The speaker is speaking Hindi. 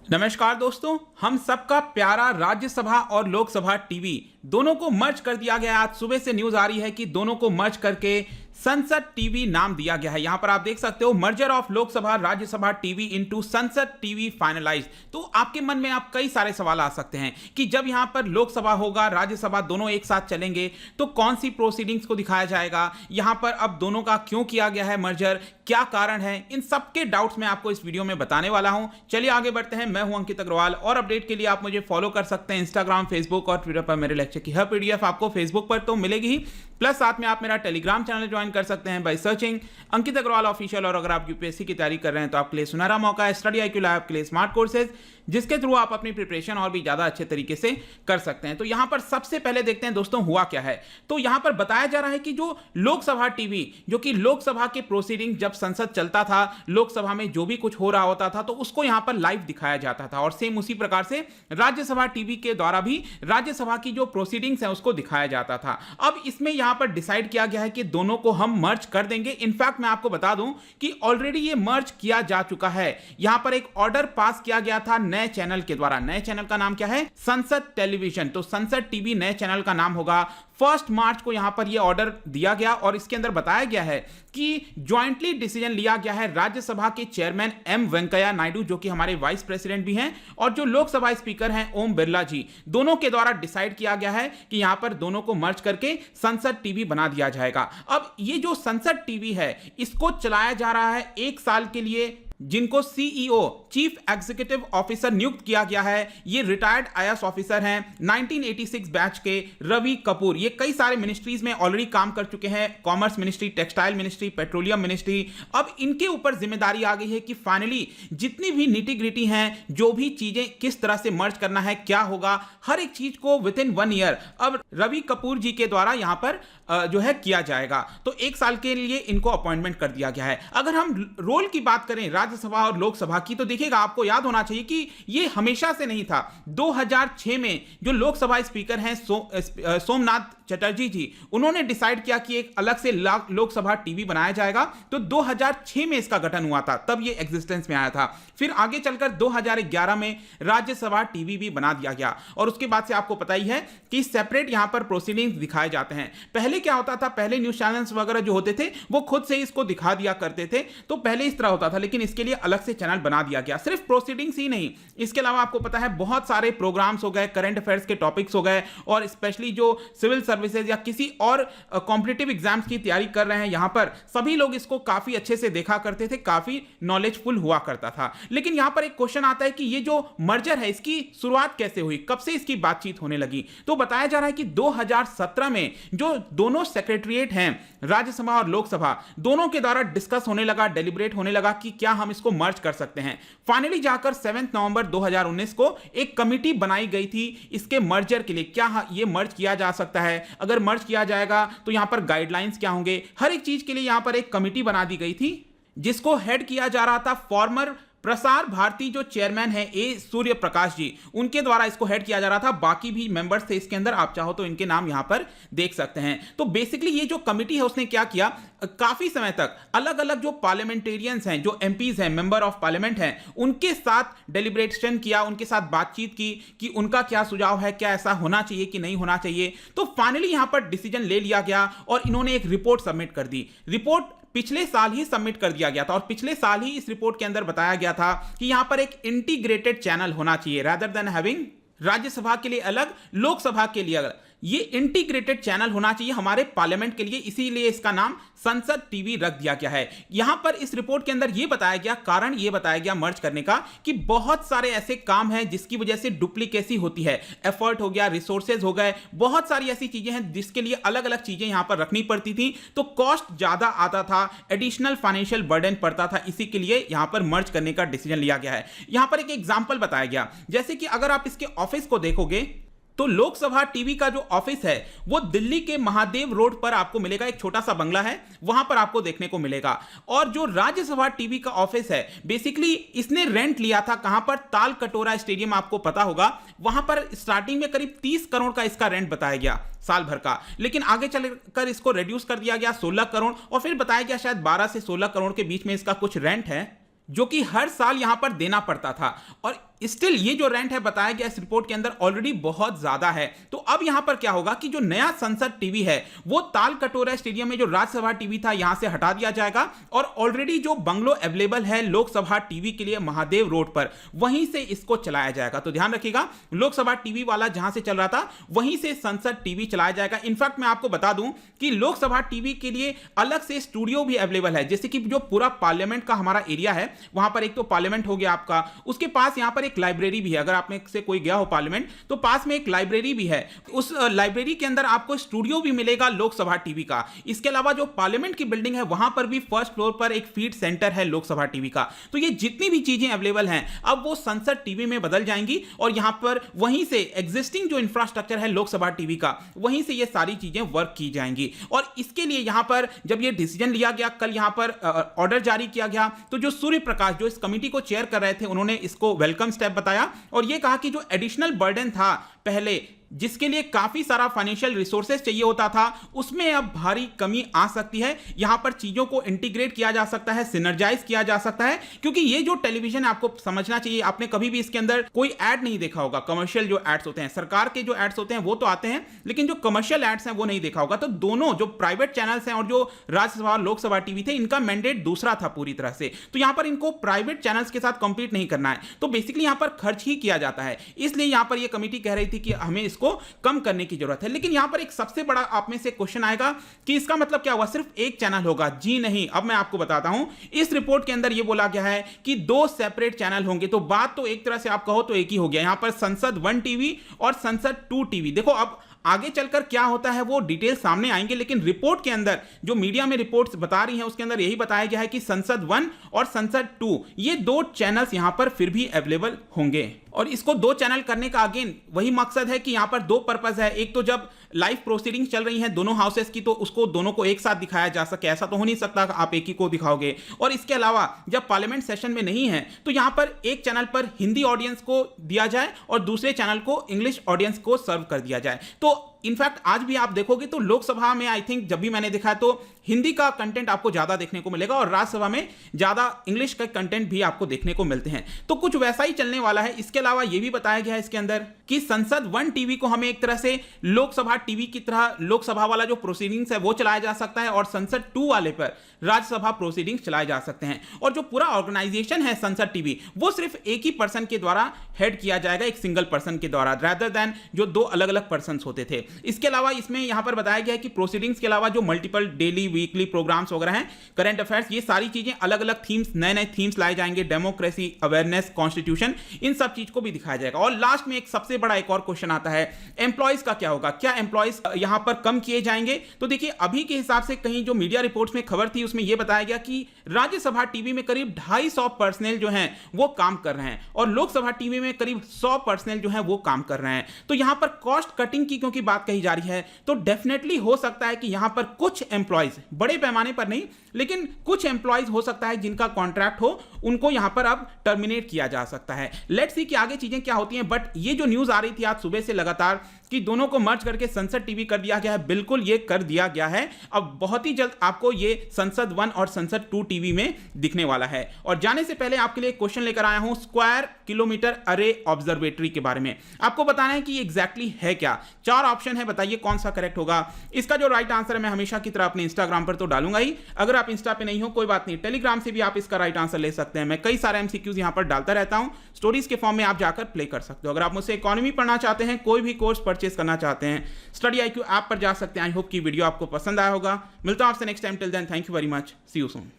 नमस्कार दोस्तों, हम सबका प्यारा राज्यसभा और लोकसभा टीवी दोनों को मर्ज कर दिया गया। आज सुबह से न्यूज आ रही है कि दोनों को मर्ज करके संसद टीवी नाम दिया गया है। यहां पर आप देख सकते हो, merger of Lok Sabha Rajya Sabha TV into संसद टीवी फाइनलाइज। तो आपके मन में आप कई सारे सवाल आ सकते हैं कि जब यहां पर लोकसभा होगा, राज्यसभा दोनों एक साथ चलेंगे तो कौन सी प्रोसीडिंग्स को दिखाया जाएगा, यहां पर अब दोनों का क्यों किया गया है मर्जर, क्या कारण है, इन सबके डाउट्स मैं आपको इस वीडियो में बताने वाला हूं। चलिए आगे बढ़ते हैं। मैं हूं अंकित अग्रवाल और अपडेट के लिए आप मुझे फॉलो कर सकते हैं इंस्टाग्राम, फेसबुक और ट्विटर पर। मेरे लेक्चर की हर पीडीएफ आपको फेसबुक पर तो मिलेगी ही, प्लस साथ में आप मेरा टेलीग्राम चैनल ज्वाइन कर सकते हैं by searching Ankit Agarwal official. और अगर आप यूपीएससी की तैयारी कर रहे हैं तो आपके लिए सुनहरा मौका है स्टडी IQ लैब के लिए स्मार्ट कोर्सेज, जिसके थ्रू आप अपनी प्रिपरेशन और भी ज्यादा अच्छे तरीके से कर सकते हैं। तो यहां पर सबसे पहले देखते हैं दोस्तों हुआ क्या है। तो यहां पर बताया जा रहा है कि जो लोकसभा टीवी, जो कि लोकसभा के प्रोसीडिंग जब संसद चलता था, लोकसभा में जो भी कुछ हो रहा होता था तो उसको यहां पर लाइव दिखाया जाता था। और सेम उसी प्रकार से राज्यसभा टीवी के द्वारा भी राज्यसभा की जो प्रोसीडिंग्स है उसको दिखाया जाता था। अब इसमें यहां पर डिसाइड किया गया है कि दोनों को हम मर्ज कर देंगे। इनफैक्ट मैं आपको बता दूं कि ऑलरेडी ये मर्ज किया जा चुका है। यहां पर एक ऑर्डर पास किया गया था नए चैनल के द्वारा। नए चैनल का नाम क्या है? संसद टेलीविजन। तो संसद टीवी नए चैनल का नाम होगा। 1 मार्च को यहां पर यह ऑर्डर दिया गया और इसके अंदर बताया गया है कि ज्वाइंटली डिसीजन लिया गया है राज्यसभा के चेयरमैन M वेंकैया नायडू, जो कि हमारे वाइस प्रेसिडेंट भी हैं, और जो लोकसभा स्पीकर हैं ओम बिरला जी, दोनों के द्वारा डिसाइड किया गया है कि यहां पर दोनों को मर्ज करके संसद टीवी बना दिया जाएगा। अब ये जो संसद टीवी है इसको चलाया जा रहा है 1 साल के लिए, जिनको CEO चीफ एग्जीक्यूटिव ऑफिसर नियुक्त किया गया है। ये रिटायर्ड IAS ऑफिसर हैं 1986 बैच के रवि कपूर। ये कई सारे मिनिस्ट्रीज में ऑलरेडी काम कर चुके हैं, commerce ministry, textile ministry, petroleum ministry. अब इनके ऊपर जिम्मेदारी आ गई है कि फाइनली जितनी भी निटी ग्रिटी हैं, जो भी चीजें किस तरह से मर्ज करना है, क्या होगा, हर एक चीज को विद इन 1 ईयर अब रवि कपूर जी के द्वारा यहां पर जो है किया जाएगा। तो 1 साल के लिए इनको अपॉइंटमेंट कर दिया गया है। अगर हम रोल की बात करें राज्यसभा और लोकसभा की, तो देखिएगा आपको याद होना चाहिए कि ये हमेशा से नहीं था। 2006 में जो लोकसभा स्पीकर हैं सोमनाथ चटर्जी जी, उन्होंने डिसाइड किया कि एक अलग से लोकसभा टीवी बनाया जाएगा। तो 2006 में इसका गठन हुआ था, तब ये एग्जिस्टेंस में आया था। फिर आगे चलकर 2011 में राज्यसभा टीवी भी बना दिया गया और उसके बाद से आपको पता ही है कि सेपरेट यहां पर प्रोसीडिंग्स दिखाए जाते हैं। पहले क्या होता था, पहले न्यूज चैनल्स वगैरह जो होते थे वो खुद से इसको दिखा दिया करते थे। तो पहले इस तरह होता था, लेकिन इसके लिए अलग से चैनल बना दिया गया। सिर्फ प्रोसीडिंग्स ही नहीं, इसके अलावा आपको पता है बहुत सारे प्रोग्राम्स हो गए, करंट अफेयर्स के टॉपिक्स हो गए, और स्पेशली जो सिविल सर्विसेज या किसी और कॉम्पिटिटिव एग्जाम्स की तैयारी कर रहे हैं, यहां पर सभी लोग इसको काफी अच्छे से देखा करते थे, काफी नॉलेजफुल हुआ करता था। लेकिन यहां पर एक क्वेश्चन आता है कि ये जो मर्जर है इसकी शुरुआत कैसे हुई, कब से इसकी बातचीत होने लगी? तो बताया जा रहा है कि 2017 में जो दोनों सेक्रेटरीट हैं, राज्यसभा और लोकसभा, दोनों के द्वारा डिस्कस होने लगा, डेलिब्रेट होने लगा कि क्या हम इसको मर्ज कर सकते हैं। फाइनली जाकर 7 नवंबर 2019 को एक कमिटी बनाई गई थी इसके मर्जर के लिए। क्या ये मर्ज किया जा सकता है? अगर मर्ज किया जाएगा तो यहां पर गाइडलाइंस क्या होंगे, हर एक चीज के लिए यहां पर एक कमिटी बना दी गई थी, जिसको हेड किया जा रहा था फॉर्मर प्रसार भारती जो चेयरमैन है A सूर्य प्रकाश जी, उनके द्वारा इसको हेड किया जा रहा था। बाकी भी मेंबर्स थे इसके अंदर, आप चाहो तो इनके नाम यहां पर देख सकते हैं। तो बेसिकली ये जो कमिटी है उसने क्या किया, काफी समय तक अलग अलग जो पार्लियामेंटेरियंस हैं, जो MPs हैं, मेंबर ऑफ पार्लियामेंट हैं, उनके साथ डेलिब्रेशन किया, उनके साथ बातचीत की कि उनका क्या सुझाव है, क्या ऐसा होना चाहिए कि नहीं होना चाहिए। तो फाइनली यहां पर डिसीजन ले लिया गया और इन्होंने एक रिपोर्ट सबमिट कर दी। रिपोर्ट पिछले साल ही सबमिट कर दिया गया था और पिछले साल ही इस रिपोर्ट के अंदर बताया गया था कि यहां पर एक इंटीग्रेटेड चैनल होना चाहिए, रादर देन हैविंग राज्यसभा के लिए अलग, लोकसभा के लिए अलग। ये इंटीग्रेटेड चैनल होना चाहिए हमारे पार्लियामेंट के लिए, इसीलिए इसका नाम संसद टीवी रख दिया गया है। यहां पर इस रिपोर्ट के अंदर यह बताया गया, कारण यह बताया गया मर्ज करने का, कि बहुत सारे ऐसे काम हैं जिसकी वजह से डुप्लीकेसी होती है, एफर्ट हो गया, रिसोर्सेज हो गए, बहुत सारी ऐसी चीजें हैं जिसके लिए अलग अलग चीजें यहां पर रखनी पड़ती थी, तो कॉस्ट ज्यादा आता था, एडिशनल फाइनेंशियल बर्डन पड़ता था। इसी के लिए यहां पर मर्ज करने का डिसीजन लिया गया है। यहां पर एक एग्जांपल बताया गया, जैसे कि अगर आप इसके ऑफिस को देखोगे तो लोकसभा टीवी का जो ऑफिस है वो दिल्ली के महादेव रोड पर आपको मिलेगा, एक छोटा सा बंगला है, वहां पर आपको देखने को मिलेगा। और जो राज्यसभा टीवी का ऑफिस है, बेसिकली इसने रेंट लिया था कहां पर, ताल कटोरा स्टेडियम, आपको पता होगा, वहां पर स्टार्टिंग में करीब 30 करोड़ का इसका रेंट बताया गया साल भर का, लेकिन आगे चलकर इसको रिड्यूस कर दिया गया 16 करोड़, और फिर बताया गया शायद 12 से 16 करोड़ के बीच में इसका कुछ रेंट है जो कि हर साल यहां पर देना पड़ता था। और स्टिल ये जो रेंट है बताया गया इस रिपोर्ट के अंदर ऑलरेडी बहुत ज्यादा है। तो अब यहां पर क्या होगा कि जो नया संसद टीवी है वो ताल कटोरा स्टेडियम में जो राज्यसभा टीवी था यहां से हटा दिया जाएगा और ऑलरेडी जो बंगलो अवेलेबल है लोकसभा टीवी के लिए महादेव रोड पर, वहीं से इसको चलाया जाएगा। तो ध्यान रखिएगा, लोकसभा टीवी वाला जहां से चल रहा था वहीं से संसद टीवी चलाया जाएगा। इनफैक्ट मैं आपको बता दूं कि लोकसभा टीवी के लिए अलग से स्टूडियो भी अवेलेबल है, जैसे कि जो पूरा पार्लियामेंट का हमारा एरिया है वहां पर एक तो पार्लियामेंट हो गया आपका, उसके पास यहां पर एक लाइब्रेरी भी है। अगर आप में से कोई गया हो पार्लियामेंट तो पास में एक लाइब्रेरी भी है, उस लाइब्रेरी के अंदर आपको स्टूडियो भी मिलेगा लोकसभा टीवी का। इसके अलावा जो पार्लियामेंट की बिल्डिंग है वहां पर भी फर्स्ट फ्लोर पर एक फीड सेंटर है लोकसभा टीवी का। तो ये जितनी भी चीजें अवेलेबल हैं अब वो संसद टीवी में बदल जाएंगी और यहां पर वहीं से एग्जिस्टिंग जो इंफ्रास्ट्रक्चर है लोकसभा टीवी का वहीं से ये सारी चीजें वर्क की जाएंगी। और इसके लिए यहां पर जब ये डिसीजन लिया गया, कल यहां पर ऑर्डर जारी किया गया, तो जो सूर्य प्रकाश जो इस कमेटी को चेयर कर रहे थे उन्होंने इसको वेलकम स्टेप बताया और यह कहा कि जो एडिशनल बर्डन था पहले, जिसके लिए काफी सारा फाइनेंशियल रिसोर्सेज चाहिए होता था, उसमें अब भारी कमी आ सकती है। यहां पर चीजों को इंटीग्रेट किया जा सकता है, सिनर्जाइज किया जा सकता है, क्योंकि ये जो टेलीविजन आपको समझना चाहिए, आपने कभी भी इसके अंदर कोई एड नहीं देखा होगा। कमर्शियल जो एड्स होते हैं, सरकार के जो एड्स होते हैं वो तो आते हैं, लेकिन जो कमर्शियल एड्स हैं वो नहीं देखा होगा। तो दोनों जो प्राइवेट चैनल्स हैं और जो राज्यसभा लोकसभा टीवी थे, इनका मैंडेट दूसरा था पूरी तरह से। तो यहां पर इनको प्राइवेट चैनल्स के साथ कंपीट नहीं करना है, तो बेसिकली यहां पर खर्च ही किया जाता है। इसलिए यहां पर यह कमेटी कह रही थी कि हमें इसको कम करने की जरूरत है। लेकिन यहां पर एक सबसे बड़ा आप में से क्वेश्चन आएगा कि इसका मतलब क्या हुआ, सिर्फ एक चैनल होगा? जी नहीं, अब मैं आपको बताता हूं। इस रिपोर्ट के अंदर यह बोला गया है कि 2 सेपरेट चैनल होंगे। तो बात तो एक तरह से आप कहो तो एक ही हो गया। यहां पर संसद 1 टीवी और संसद 2 टीवी। देखो अब आगे चलकर क्या होता है वो डिटेल सामने आएंगे, लेकिन रिपोर्ट के अंदर जो मीडिया में रिपोर्ट्स बता रही हैं उसके अंदर यही बताया गया है कि संसद 1 और संसद 2 ये 2 चैनल्स यहां पर फिर भी अवेलेबल होंगे। और इसको 2 चैनल करने का अगेन वही मकसद है कि यहां पर 2 पर्पस है। एक तो जब लाइव प्रोसीडिंग्स चल रही हैं दोनों हाउसेस की, तो उसको दोनों को एक साथ दिखाया जा सके, ऐसा तो हो नहीं सकता आप एक ही को दिखाओगे। और इसके अलावा जब पार्लियामेंट सेशन में नहीं है तो यहां पर एक चैनल पर हिंदी ऑडियंस को दिया जाए और दूसरे चैनल को इंग्लिश ऑडियंस को सर्व कर दिया जाए। तो इनफैक्ट आज भी आप देखोगे तो लोकसभा में आई थिंक जब भी मैंने देखा तो हिंदी का कंटेंट आपको ज्यादा देखने को मिलेगा और राज्यसभा में ज्यादा इंग्लिश का कंटेंट भी आपको देखने को मिलते हैं। तो कुछ वैसा ही चलने वाला है। इसके अलावा यह भी बताया गया है इसके अंदर कि संसद 1 टीवी को हमें एक तरह से लोकसभा टीवी की तरह लोकसभा वाला जो प्रोसीडिंग्स है वो चलाया जा सकता है और संसद 2 वाले पर राज्यसभा प्रोसीडिंग्स चलाए जा सकते हैं। और जो पूरा ऑर्गेनाइजेशन है संसद टीवी वो सिर्फ एक ही पर्सन के द्वारा हेड किया जाएगा, एक सिंगल पर्सन के द्वारा, रादर देन जो 2 अलग अलग पर्सन होते थे। इसके अलावा इसमें यहां पर बताया गया है कि प्रोसीडिंग्स के अलावा जो मल्टीपल डेली वीकली प्रोग्राम्स वगैरह हैं, करंट अफेयर्स, ये सारी चीजें अलग अलग थीम्स, नए नए थीम्स लाए जाएंगे, डेमोक्रेसी, अवेयरनेस, कॉन्स्टिट्यूशन, इन सब चीज को भी दिखाया जाएगा। और लास्ट में एक सबसे बड़ा एक और क्वेश्चन आता है, एम्प्लॉयज का क्या होगा? क्या एम्प्लॉयज यहां पर कम किए जाएंगे? तो देखिए अभी के हिसाब से कहीं जो मीडिया रिपोर्ट्स में खबर थी उसमें यह बताया गया कि राज्यसभा टीवी में करीब 250 पर्सनल जो हैं वो काम कर रहे हैं और लोकसभा टीवी में करीब 100 पर्सनल जो हैं वो काम कर रहे हैं। तो यहां पर कॉस्ट कटिंग की क्योंकि बात कही जा रही है तो डेफिनेटली हो सकता है कि यहां पर कुछ एम्प्लॉयज, बड़े पैमाने पर नहीं लेकिन कुछ एम्प्लॉयज हो सकता है जिनका कॉन्ट्रैक्ट हो, उनको यहां पर अब टर्मिनेट किया जा सकता है। लेट्स सी कि आगे चीजें क्या होती हैं। बट ये जो न्यूज आ रही थी आज सुबह से लगातार कि दोनों को मर्ज करके संसद टीवी कर दिया गया है, बिल्कुल ये कर दिया गया है। अब बहुत ही जल्द आपको ये संसद 1 और संसद 2 टीवी में दिखने वाला है। और जाने से पहले आपके लिए क्वेश्चन लेकर आया हूं स्क्वायर किलोमीटर अरे ऑब्जर्वेटरी के बारे में। आपको बताना है कि एग्जैक्टली है क्या। 4 ऑप्शन है, बताइए कौन सा करेक्ट होगा। इसका जो राइट आंसर है मैं हमेशा की तरह अपने इंस्टाग्राम पर तो डालूंगा ही। अगर आप इंस्टा पे नहीं हो कोई बात नहीं, टेलीग्राम से भी आप इसका राइट आंसर ले सकते हैं। मैं कई सारे एमसीक्यूज यहां पर डालता रहता हूं, स्टोरीज के फॉर्म में आप जाकर प्ले कर सकते हो। अगर आप मुझसे इकोनॉमी पढ़ना चाहते हैं, कोई भी कोर्स परचेस करना चाहते हैं, स्टडी IQ ऐप पर जा सकते हैं। आई होप की वीडियो आपको पसंद आया होगा। मिलता हूं आपसे next time. Till then thank you very much, see you soon.